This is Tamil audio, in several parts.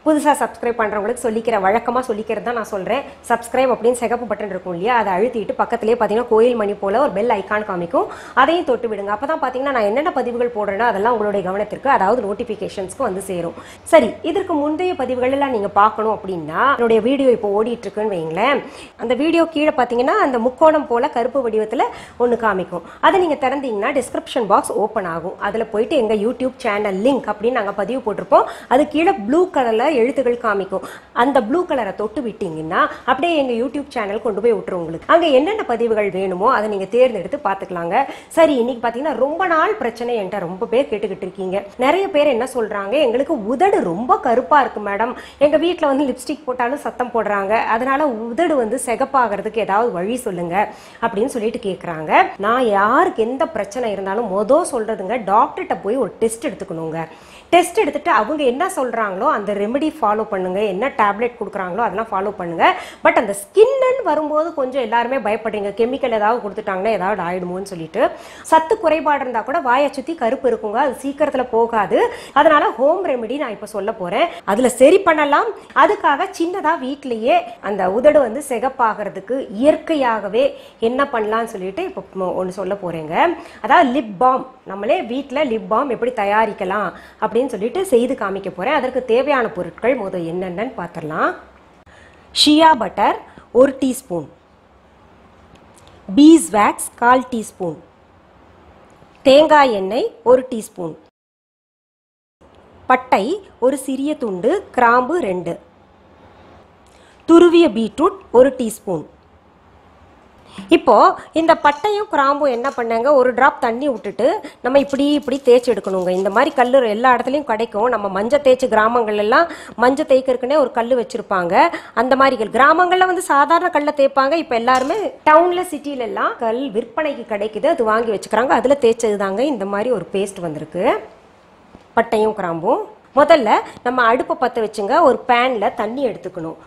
புதுசா சப்ஸ்கிரைப் பண்றவங்களுக்கு சொல்லிக்கிற வழக்கமா சொல்லிக்கிறது தான் நான் சொல்றேன். சப்ஸ்கிரைப் அப்படின்னு சிகப்பு பட்டன் இருக்கும் இல்லையா, அதை அழுத்திட்டு பக்கத்துலேயே பார்த்தீங்கன்னா கோயில் மணி போல ஒரு பெல் ஐக்கான் காமிக்கும், அதையும் தொட்டு விடுங்க. அப்பதான் பார்த்தீங்கன்னா நான் என்னென்ன பதிவுகள் போடுறேனோ அதெல்லாம் உங்களுடைய கவனத்திற்கு, அதாவது நோட்டிஃபிகேஷன்ஸ்க்கு வந்து சேரும். சரி, இதற்கு முந்தைய பதிவுகள் எல்லாம் நீங்க பார்க்கணும் அப்படின்னா என்னுடைய வீடியோ இப்போ ஓடிட்டு இருக்குன்னு வைங்களேன். அந்த வீடியோ கீழே பார்த்தீங்கன்னா அந்த முக்கோணம் போல கருப்பு வடிவத்தில் ஒன்று காமிக்கும். அதை நீங்க திறந்தீங்கன்னா டிஸ்கிரிப்ஷன் பாக்ஸ் ஓப்பன் ஆகும். அதில் போயிட்டு எங்க யூடியூப் சேனல் லிங்க் அப்படின்னு நாங்கள் பதிவு போட்டிருப்போம். அது கீழே ப்ளூ கலர்ல எழுத்துக்கள் காமிக்கும். அந்த ப்ளூ கலரை தொட்டு விட்டீங்கன்னா அப்படியே எங்க யூடியூப் சேனல் கொண்டு போய் விட்டுரும். உங்களுக்கு அங்க என்னென்ன பதிவுகள் வேணுமோ அதை நீங்க தேர்ந்தெடுத்து பார்த்துக்கலாங்க. சரி, இன்னைக்கு பாத்தீங்கன்னா ரொம்ப நாள் பிரச்சனை என்கிட்ட ரொம்ப பேர் கேட்டுக்கிட்டு இருக்கீங்க. நிறைய பேர் என்ன சொல்றாங்க, எங்களுக்கு உதடு ரொம்ப கருப்பா இருக்கு மேடம், எங்க வீட்டுல வந்து லிப்ஸ்டிக் போட்டாலும் சத்தம் போடுறாங்க, அதனால உதடு வந்து சிகப்பாகிறதுக்கு ஏதாவது வழி சொல்லுங்க அப்படின்னு சொல்லிட்டு கேட்குறாங்க. நான் யாருக்கு எந்த பிரச்சனை இருந்தாலும் சொல்றதுங்க, டாக்டர்கிட்ட போய் ஒரு டெஸ்ட் எடுத்துக்கணுங்க. டெஸ்ட் எடுத்துட்டு அவங்க என்ன சொல்றாங்களோ அந்த ரெமெடி ஃபாலோ பண்ணுங்க, என்ன டேப்லெட் கொடுக்குறாங்களோ அதெல்லாம் ஃபாலோ பண்ணுங்க. பட் அந்த ஸ்கின்னு வரும்போது கொஞ்சம் எல்லாருமே பயப்படுறீங்க, கெமிக்கல் ஏதாவது கொடுத்துட்டாங்கன்னா ஏதாவது ஆயிடுமோன்னு சொல்லிட்டு. சத்து குறைபாடு இருந்தா கூட வாயை சுத்தி கருப்பு இருக்குங்க, அது சீக்கிரத்துல போகாது. அதனால ஹோம் ரெமெடி நான் இப்ப சொல்ல போறேன், அதுல சரி பண்ணலாம். அதுக்காக சின்னதா வீட்லயே அந்த உதடு வந்து சிகப்பாகிறதுக்கு இயற்கையாகவே என்ன பண்ணலாம்னு சொல்லிட்டு இப்போ ஒன்று சொல்ல போறேங்க. அதாவது லிப் பாம், நம்மளே வீட்டுல லிப் பாம் எப்படி தயாரிக்கலாம் அப்படின்னு சொல்லிட்டு செய்து காமிக்க போறேன். அதற்கு தேவையான பொருட்கள் முதல் என்னென்னு பார்த்துடலாம். ஷியா butter 1 teaspoon, piece wax 1/4 teaspoon, தேங்காய் எண்ணெய் 1 டீஸ்பூன், பட்டை ஒரு சிறிய துண்டு, கிராம்பு 2, துருவிய பீட்ரூட் 1 டீஸ்பூன். இப்போ இந்த பட்டையும் கிராம்பும் என்ன பண்ணாங்க, ஒரு டிராப் தண்ணி விட்டுட்டு நம்ம இப்படி தேய்ச்சி எடுக்கணுங்க. இந்த மாதிரி கல் எல்லா இடத்துலையும் கிடைக்கும். நம்ம மஞ்சள் தேய்ச்சி கிராமங்கள் எல்லாம் மஞ்சள் தேய்க்கிறதுக்குன்னே ஒரு கல் வச்சிருப்பாங்க. அந்த மாதிரி கிராமங்கள்ல வந்து சாதாரண கல்லை தேய்ப்பாங்க. இப்போ எல்லாருமே டவுன்ல சிட்டில எல்லாம் கல் விற்பனைக்கு கிடைக்குது, அது வாங்கி வச்சுக்கிறாங்க. அதுல தேய்ச்சது தாங்க இந்த மாதிரி ஒரு பேஸ்ட் வந்திருக்கு. பட்டையும் கிராம்பும் முதல்ல நம்ம அடுப்பை பற்ற வச்சுங்க. ஒரு பேன்ல தண்ணி எடுத்துக்கணும்,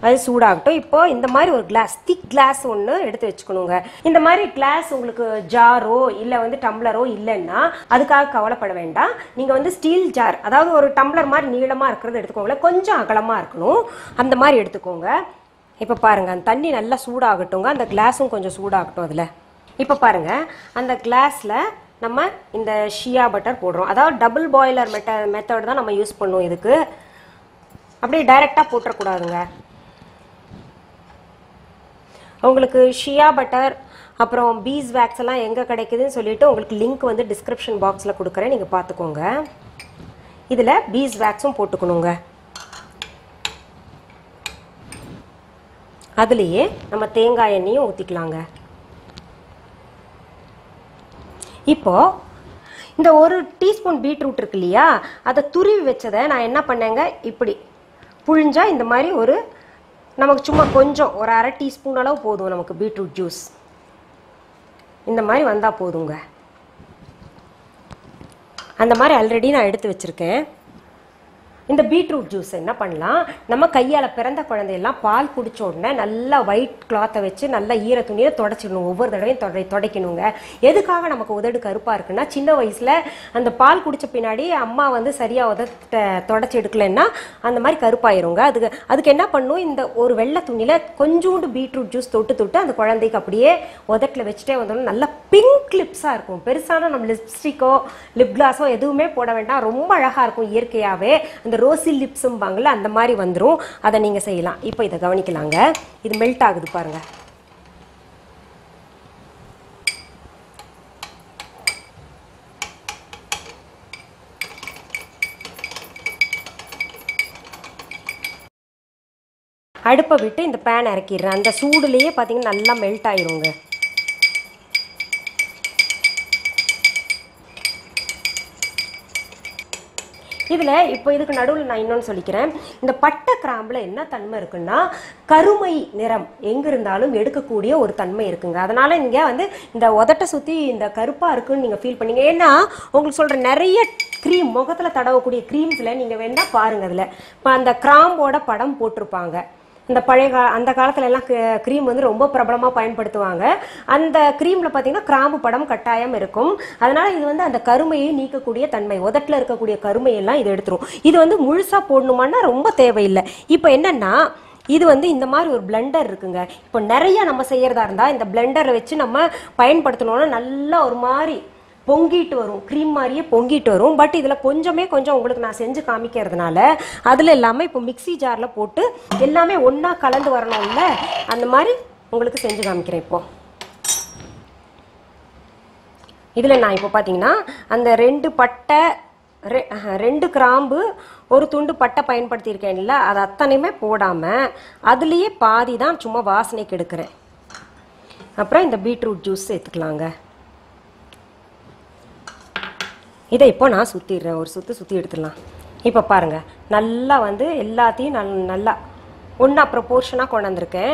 அது சூடாகட்டும். இப்போ இந்த மாதிரி ஒரு கிளாஸ், திக் கிளாஸ் ஒன்று எடுத்து வச்சுக்கணுங்க. இந்த மாதிரி கிளாஸ் உங்களுக்கு ஜாரோ இல்லை வந்து டம்ளரோ இல்லைன்னா அதுக்காக கவலைப்பட வேண்டாம். நீங்கள் வந்து ஸ்டீல் ஜார், அதாவது ஒரு டம்ளர் மாதிரி நீளமாக இருக்கிறது எடுத்துக்கோங்களேன், கொஞ்சம் அகலமாக இருக்கணும், அந்த மாதிரி எடுத்துக்கோங்க. இப்போ பாருங்கள், அந்த தண்ணி நல்லா சூடாகட்டுங்க, அந்த கிளாஸும் கொஞ்சம் சூடாகட்டும். அதில் இப்போ பாருங்கள், அந்த கிளாஸில் நம்ம இந்த ஷியா பட்டர் போடுறோம். அதாவது டபுள் பாய்லர் மெத்தட் தான் நம்ம யூஸ் பண்ணுவோம் இதுக்கு. அப்படியே டைரெக்டாக போட்டுறக்கூடாதுங்க. உங்களுக்கு ஷியா பட்டர் அப்புறம் பீஸ் வேக்ஸ் எல்லாம் எங்கே கிடைக்குதுன்னு சொல்லிட்டு உங்களுக்கு லிங்க் வந்து டிஸ்கிரிப்ஷன் பாக்ஸில் கொடுக்குறேன், நீங்கள் பார்த்துக்கோங்க. இதில் பீஸ் வேக்ஸும் போட்டுக்கணுங்க. அதுலேயே நம்ம தேங்காய் எண்ணெயும் ஊற்றிக்கலாங்க. இப்போ இந்த 1 டீஸ்பூன் பீட்ரூட் இருக்கு இல்லையா, அதை துருவி வச்சதை நான் என்ன பண்ணேங்க, இப்படி புழிஞ்சா இந்த மாதிரி ஒரு நமக்கு சும்மா கொஞ்சம் ஒரு 1/2 டீஸ்பூன் அளவு போதும் நமக்கு பீட்ரூட் ஜூஸ். இந்த மாதிரி வந்தால் போதுங்க. அந்த மாதிரி ஆல்ரெடி நான் எடுத்து வச்சுருக்கேன். இந்த பீட்ரூட் ஜூஸ் என்ன பண்ணலாம், நம்ம கையால் பிறந்த குழந்தையெல்லாம் பால் குடிச்ச உடனே நல்லா ஒயிட் கிளாத்தை வச்சு நல்லா ஈர துணியை தொடச்சிடணும், ஒவ்வொரு தடவையும் துடைக்கணுங்க. எதுக்காக நமக்கு உதடு கருப்பாக இருக்குன்னா, சின்ன வயசில் அந்த பால் குடித்த பின்னாடி அம்மா வந்து சரியாக தொடச்சி எடுக்கலைன்னா அந்த மாதிரி கருப்பாயிருங்க. அதுக்கு என்ன பண்ணும், இந்த ஒரு வெள்ளை துணியில் கொஞ்சோண்டு பீட்ரூட் ஜூஸ் தொட்டு அந்த குழந்தைக்கு அப்படியே உதட்டில் வச்சுட்டே வந்தோம்னா நல்லா பிங்க் லிப்ஸாக இருக்கும். பெருசான நம்ம லிப்ஸ்டிக்கோ லிப் கிளாஸோ எதுவுமே போட வேண்டாம், ரொம்ப அழகாக இருக்கும் இயற்கையாகவே. அந்த ரோசி லிப்ஸும்பாங்கல்ல அந்த மாதிரி வந்துடும். அதை நீங்கள் செய்யலாம். இப்போ இதை கவனிக்கலாங்க, இது மெல்ட் ஆகுது பாருங்க. அடுப்பை விட்டு இந்த பேன் இறக்கிடுறேன். அந்த சூடுலேயே பார்த்தீங்கன்னா நல்லா மெல்ட் ஆயிருங்க. இதில் இப்போ இதுக்கு நடுவில் நான் இன்னொன்று சொல்லிக்கிறேன். இந்த பட்டை கிராம்பில் என்ன தன்மை இருக்குன்னா, கருமை நிறம் எங்கே இருந்தாலும் எடுக்கக்கூடிய ஒரு தன்மை இருக்குங்க. அதனால் நீங்கள் வந்து இந்த உதட்டை சுற்றி இந்த கருப்பாக இருக்குன்னு நீங்கள் ஃபீல் பண்ணீங்க. ஏன்னா உங்களுக்கு சொல்கிற நிறைய க்ரீம், முகத்தில் தடவக்கூடிய க்ரீம்ஸில் நீங்கள் வேணால் பாருங்கள், அதில் இப்போ அந்த கிராம்போட படம் போட்டிருப்பாங்க. இந்த அந்த காலத்துல எல்லாம் கிரீம் வந்து ரொம்ப பிரபலமா பயன்படுத்துவாங்க. அந்த கிரீம்ல பாத்தீங்கன்னா கிராம்பு படம் கட்டாயம் இருக்கும். அதனால இது வந்து அந்த கருமையை நீக்கக்கூடிய தன்மை, உதட்டுல இருக்கக்கூடிய கருமையெல்லாம் இது எடுத்துரும். இது வந்து முழுசா போடணுமான்னா ரொம்ப தேவையில்லை. இப்போ என்னன்னா இது வந்து இந்த மாதிரி ஒரு பிளெண்டர் இருக்குங்க. இப்போ நிறைய நம்ம செய்யறதா இருந்தா இந்த பிளெண்டரை வச்சு நம்ம பயன்படுத்தணும்னா நல்லா ஒரு மாதிரி பொங்கிட்டு வரும், க்ரீம் மாதிரியே பொங்கிட்டு வரும். பட் இதில் கொஞ்சம் உங்களுக்கு நான் செஞ்சு காமிக்கிறதுனால அதில் எல்லாமே இப்போ மிக்சி ஜாரில் போட்டு எல்லாமே ஒன்றா கலந்து வரணும்ல, அந்த மாதிரி உங்களுக்கு செஞ்சு காமிக்கிறேன். இப்போ இதில் நான் இப்போ பார்த்தீங்கன்னா அந்த 2 பட்டை 2 கிராம்பு 1 துண்டு பட்டை பயன்படுத்தியிருக்கேன்ல, அது அத்தனையுமே போடாமல் அதுலேயே பாதி தான் சும்மா வாசனைக்கு எடுக்கிறேன். அப்புறம் இந்த பீட்ரூட் ஜூஸ் சேர்த்துக்கலாங்க. இதை இப்போ நான் சுற்றிடுறேன், ஒரு சுற்றி எடுத்துடலாம். இப்போ பாருங்கள், நல்லா வந்து எல்லாத்தையும் நல்லா ஒன்றா ப்ரொபோர்ஷனாக கொண்டு வந்திருக்கேன்.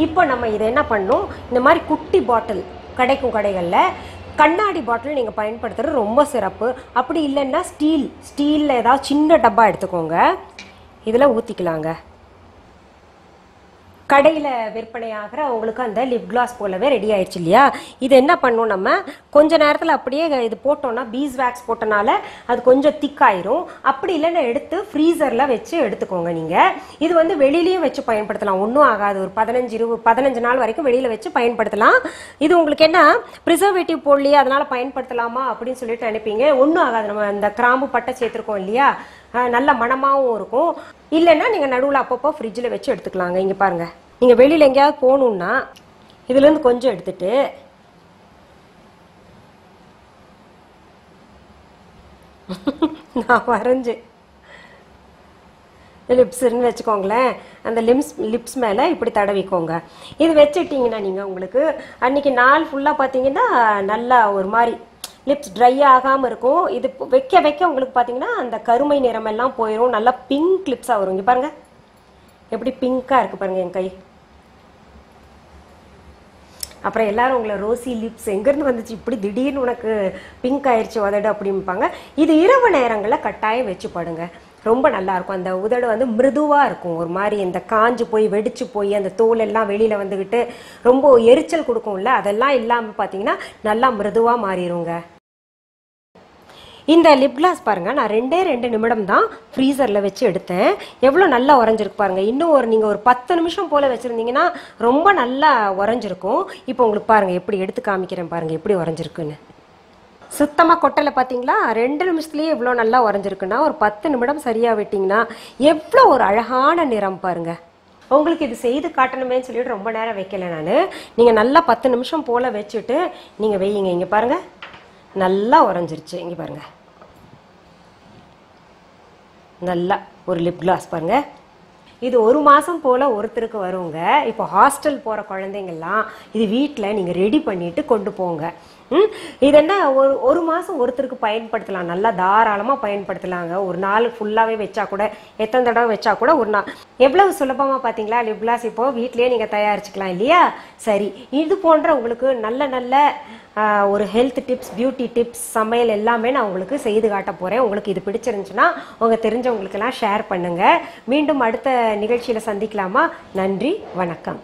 இப்போ நம்ம இதை என்ன பண்ணணும், இந்த மாதிரி குட்டி பாட்டில் கிடைக்கும் கடைகளில், கண்ணாடி பாட்டில் நீங்கள் பயன்படுத்துறது ரொம்ப சிறப்பு. அப்படி இல்லைன்னா ஸ்டீலில் ஏதாவது சின்ன டப்பா எடுத்துக்கோங்க, இதில் ஊற்றிக்கலாங்க. கடையில் விற்பனையாகிற உங்களுக்கு அந்த லிப் கிளாஸ் போலவே ரெடி ஆயிடுச்சு இல்லையா. இது என்ன பண்ணும், நம்ம கொஞ்ச நேரத்தில் அப்படியே இது போட்டோம்னா பீஸ் வேக்ஸ் போட்டனால அது கொஞ்சம் திக்காயிரும். அப்படி இல்லைன்னா எடுத்து ஃப்ரீசரில் வச்சு எடுத்துக்கோங்க. நீங்கள் இது வந்து வெளியிலையும் வச்சு பயன்படுத்தலாம், ஒன்றும் ஆகாது. ஒரு 15 நாள் வரைக்கும் வெளியில் வச்சு பயன்படுத்தலாம். இது உங்களுக்கு என்ன ப்ரிசர்வேட்டிவ் போடலையே அதனால் பயன்படுத்தலாமா அப்படின்னு சொல்லிட்டு நினைப்பீங்க. ஒன்றும் ஆகாது. நம்ம அந்த கிராம்பு பட்டை சேர்த்துருக்கோம் இல்லையா, நல்ல மணமாகவும் இருக்கும். இல்லைன்னா நீங்கள் நடுவில் அப்பப்போ ஃப்ரிட்ஜில் வச்சு எடுத்துக்கலாங்க. இங்கே பாருங்கள், நீங்கள் வெளியில் எங்கேயாவது போகணுன்னா இதுலேருந்து கொஞ்சம் எடுத்துட்டு நான் வரைஞ்சு லிப்ஸ்ன்னு வச்சுக்கோங்களேன், அந்த லிப்ஸ் மேலே இப்படி தடவிக்கோங்க. இது வச்சுட்டிங்கன்னா நீங்கள் உங்களுக்கு அன்றைக்கி நாள் ஃபுல்லாக பார்த்தீங்கன்னா நல்லா ஒரு மாதிரி லிப்ஸ் ட்ரை ஆகாமல் இருக்கும். இது வைக்க உங்களுக்கு பார்த்தீங்கன்னா அந்த கருமை நிறமெல்லாம் போயிடும், நல்லா பிங்க் லிப்ஸாக வரும். இங்கே பாருங்கள் எப்படி பிங்காக இருக்குது பாருங்கள் என் கை. அப்புறம் எல்லாரும் உங்களை ரோசி லிப்ஸ் எங்கேருந்து வந்துச்சு இப்படி திடீர்னு உனக்கு பிங்க் ஆயிடுச்சு உதடு அப்படிம்பாங்க. இது இரவு நேரங்களில் கட்டாயம் வச்சு படுங்க, ரொம்ப நல்லாயிருக்கும். அந்த உதடு வந்து மிருதுவாக இருக்கும், ஒரு மாதிரி இந்த காஞ்சு போய் வெடிச்சு போய் அந்த தோல் எல்லாம் வெளியில் வந்துக்கிட்டு ரொம்ப எரிச்சல் கொடுக்கும்ல, அதெல்லாம் இல்லாமல் பார்த்தீங்கன்னா நல்லா மிருதுவாக மாறிடுங்க. இந்த லிப் கிளாஸ் பாருங்கள், நான் 2 நிமிடம் தான் ஃப்ரீசரில் வச்சு எடுத்தேன். எவ்வளோ நல்லா உறைஞ்சிருக்கு பாருங்கள். இன்னும் நீங்கள் ஒரு 10 நிமிஷம் போல் வச்சுருந்தீங்கன்னா ரொம்ப நல்லா உறைஞ்சிருக்கும். இப்போ உங்களுக்கு பாருங்கள் எப்படி எடுத்து காமிக்கிறேன், பாருங்கள் எப்படி உறைஞ்சிருக்குன்னு. சுத்தமாக கொட்டலை பார்த்தீங்களா, 2 நிமிஷத்துலேயே எவ்வளோ நல்லா உறைஞ்சிருக்குன்னா, ஒரு 10 நிமிடம் சரியாக விட்டிங்கன்னா எவ்வளோ ஒரு அழகான நிறம் பாருங்கள். உங்களுக்கு இது செய்து காட்டணுமேன்னு சொல்லிட்டு ரொம்ப நேரம் வைக்கல நான். நீங்கள் நல்லா 10 நிமிஷம் போல் வச்சுட்டு நீங்கள் வையுங்க. இங்கே பாருங்கள் நல்லா உறைஞ்சிருச்சு. இங்கே பாருங்கள் நல்லா ஒரு லிப் கிளாஸ் பாருங்கள். இது 1 மாதம் போல் ஒருத்தருக்கு வருங்க. இப்போ ஹாஸ்டல் போகிற குழந்தைங்கள்லாம் இது வீட்டில் நீங்கள் ரெடி பண்ணிவிட்டு கொண்டு போங்க. இது என்ன ஒரு மாதம் ஒருத்தருக்கு பயன்படுத்தலாம், நல்லா தாராளமாக பயன்படுத்தலாங்க. ஒரு நாள் ஃபுல்லாகவே வச்சா கூட, எத்தனை தடவை வச்சா கூட ஒரு நாள். எவ்வளவு சுலபமாக பார்த்தீங்களா லிப் கிளாஸ் இப்போது வீட்லேயே நீங்கள் தயாரிச்சுக்கலாம் இல்லையா. சரி, இது போன்ற உங்களுக்கு நல்ல ஒரு ஹெல்த் டிப்ஸ், பியூட்டி டிப்ஸ், சமையல் எல்லாமே நான் உங்களுக்கு செய்து காட்ட போகிறேன். உங்களுக்கு இது பிடிச்சிருந்துச்சுன்னா உங்கள் தெரிஞ்சவங்களுக்கெல்லாம் ஷேர் பண்ணுங்கள். மீண்டும் அடுத்த நிகழ்ச்சியில் சந்திக்கலாமா? நன்றி, வணக்கம்.